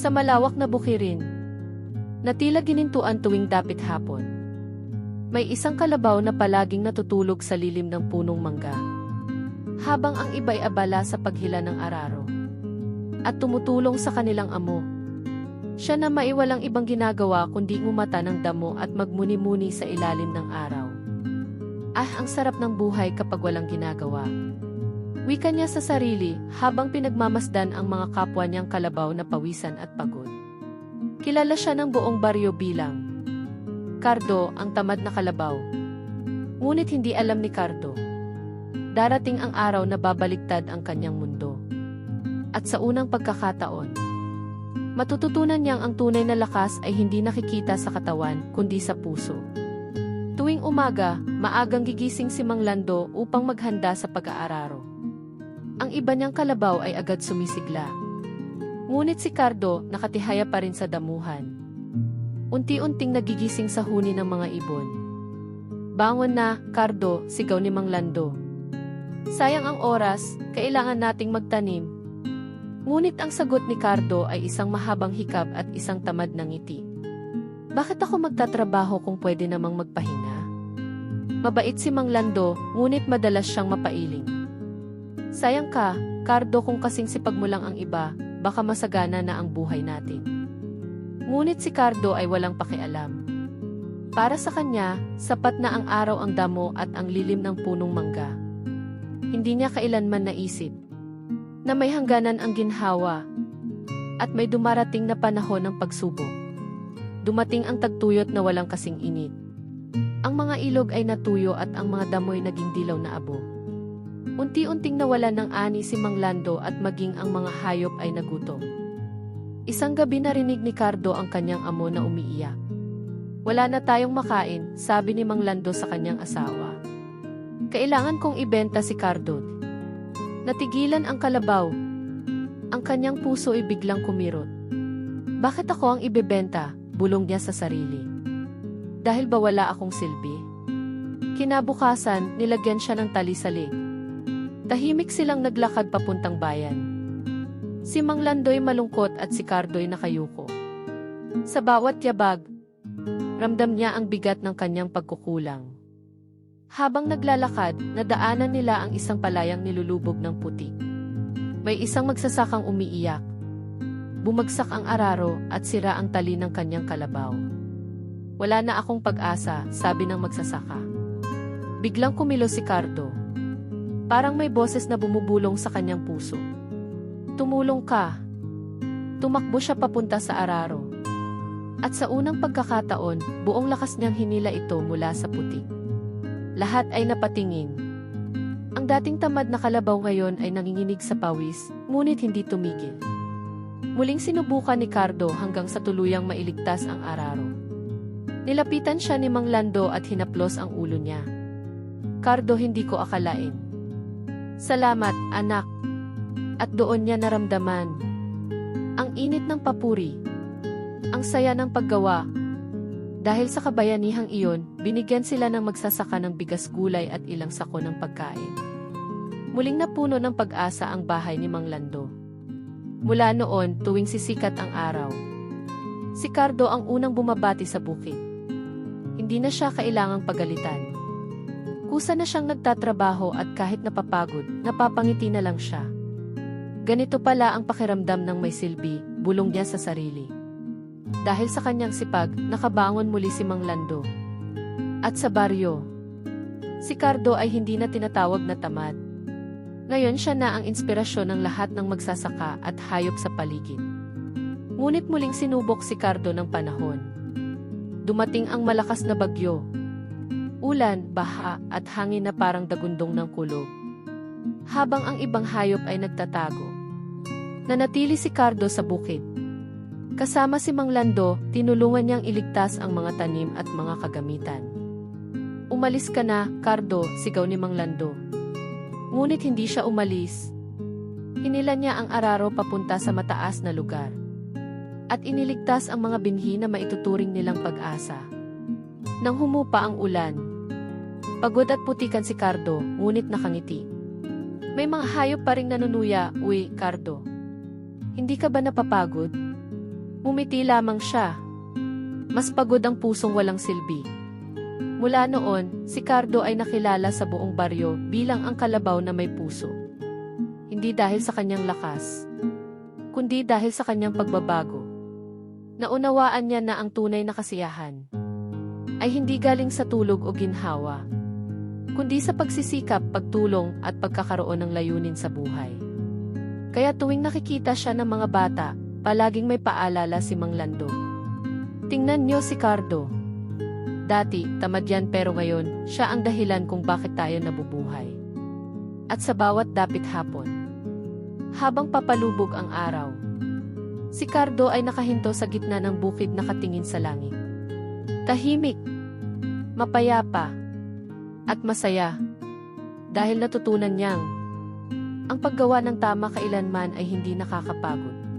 Sa malawak na bukirin, na tila ginintuan tuwing dapit hapon, may isang kalabaw na palaging natutulog sa lilim ng punong mangga, habang ang iba'y abala sa paghila ng araro at tumutulong sa kanilang amo. Siya na maiwalang ibang ginagawa kundi ngumata ng damo at magmuni-muni sa ilalim ng araw. Ang sarap ng buhay kapag walang ginagawa. Wika niya sa sarili habang pinagmamasdan ang mga kapwa niyang kalabaw na pawisan at pagod. Kilala siya ng buong baryo bilang Cardo, ang tamad na kalabaw. Ngunit hindi alam ni Cardo, darating ang araw na babaliktad ang kanyang mundo. At sa unang pagkakataon, matututunan niyang ang tunay na lakas ay hindi nakikita sa katawan kundi sa puso. Tuwing umaga, maagang gigising si Mang Lando upang maghanda sa pag-aararo. Ang iba niyang kalabaw ay agad sumisigla. Ngunit si Cardo nakatihaya pa rin sa damuhan. Unti-unting nagigising sa huni ng mga ibon. Bangon na, Cardo, sigaw ni Mang Lando. Sayang ang oras, kailangan nating magtanim. Ngunit ang sagot ni Cardo ay isang mahabang hikab at isang tamad na ngiti. Bakit ako magtatrabaho kung pwede namang magpahinga? Mabait si Mang Lando, ngunit madalas siyang mapailing. Sayang ka, Cardo, kung kasing sipag mo lang ang iba, baka masagana na ang buhay natin. Ngunit si Cardo ay walang pakialam. Para sa kanya, sapat na ang araw, ang damo at ang lilim ng punong mangga. Hindi niya kailanman naisip na may hangganan ang ginhawa at may dumarating na panahon ng pagsubok. Dumating ang tagtuyot na walang kasing init. Ang mga ilog ay natuyo at ang mga damoy naging dilaw na abo. Unti-unting nawalan ng ani si Mang Lando at maging ang mga hayop ay nagutom. Isang gabi narinig ni Cardo ang kanyang amo na umiiyak. Wala na tayong makain, sabi ni Mang Lando sa kanyang asawa. Kailangan kong ibenta si Cardo. Natigilan ang kalabaw. Ang kanyang puso ay biglang kumirot. Bakit ako ang ibebenta? Bulong niya sa sarili. Dahil ba wala akong silbi? Kinabukasan, nilagyan siya ng tali sa leg. Tahimik silang naglakad papuntang bayan. Si Mang Lando'y malungkot at si Cardo'y nakayuko. Sa bawat yabag, ramdam niya ang bigat ng kanyang pagkukulang. Habang naglalakad, nadaanan nila ang isang palayang nilulubog ng putik. May isang magsasakang umiiyak. Bumagsak ang araro at sira ang tali ng kanyang kalabaw. Wala na akong pag-asa, sabi ng magsasaka. Biglang kumilos si Cardo. Parang may boses na bumubulong sa kanyang puso. Tumulong ka. Tumakbo siya papunta sa araro. At sa unang pagkakataon, buong lakas niyang hinila ito mula sa putik. Lahat ay napatingin. Ang dating tamad na kalabaw ngayon ay nanginginig sa pawis, ngunit hindi tumigil. Muling sinubukan ni Cardo hanggang sa tuluyang mailigtas ang araro. Nilapitan siya ni Mang Lando at hinaplos ang ulo niya. Cardo, hindi ko akalain. Salamat, anak. At doon niya naramdaman ang init ng papuri, ang saya ng paggawa. Dahil sa kabayanihang iyon, binigyan sila ng magsasaka ng bigas, gulay at ilang sako ng pagkain. Muling napuno ng pag-asa ang bahay ni Mang Lando. Mula noon, tuwing sisikat ang araw, si Cardo ang unang bumabati sa bukid. Hindi na siya kailangang pagalitan. Kusa na siyang nagtatrabaho at kahit napapagod, napapangiti na lang siya. Ganito pala ang pakiramdam ng may silbi, bulong niya sa sarili. Dahil sa kanyang sipag, nakabangon muli si Mang Lando. At sa baryo, si Cardo ay hindi na tinatawag na tamad. Ngayon siya na ang inspirasyon ng lahat ng magsasaka at hayop sa paligid. Ngunit muling sinubok si Cardo ng panahon. Dumating ang malakas na bagyo. Ulan, baha at hangin na parang dagundong ng kulog. Habang ang ibang hayop ay nagtatago, nanatili si Cardo sa bukid. Kasama si Mang Lando, tinulungan niyang iligtas ang mga tanim at mga kagamitan. Umalis ka na, Cardo, sigaw ni Mang Lando. Ngunit hindi siya umalis. Hinila niya ang araro papunta sa mataas na lugar. At iniligtas ang mga binhi na maituturing nilang pag-asa. Nang humupa ang ulan, pagod at putikan si Cardo, ngunit nakangiti. May mga hayop pa ring nanunuya, uy, Cardo. Hindi ka ba napapagod? Ngumiti lamang siya. Mas pagod ang pusong walang silbi. Mula noon, si Cardo ay nakilala sa buong baryo bilang ang kalabaw na may puso. Hindi dahil sa kanyang lakas, kundi dahil sa kanyang pagbabago. Naunawaan niya na ang tunay na kasiyahan ay hindi galing sa tulog o ginhawa, kundi sa pagsisikap, pagtulong at pagkakaroon ng layunin sa buhay. Kaya tuwing nakikita siya ng mga bata, palaging may paalala si Mang Lando. Tingnan niyo si Cardo. Dati, tamad yan pero ngayon, siya ang dahilan kung bakit tayo nabubuhay. At sa bawat dapit hapon, habang papalubog ang araw, si Cardo ay nakahinto sa gitna ng bukid nakatingin sa langit. Tahimik, mapayapa, at masaya. Dahil natutunan niyang, ang paggawa ng tama kailanman ay hindi nakakapagod.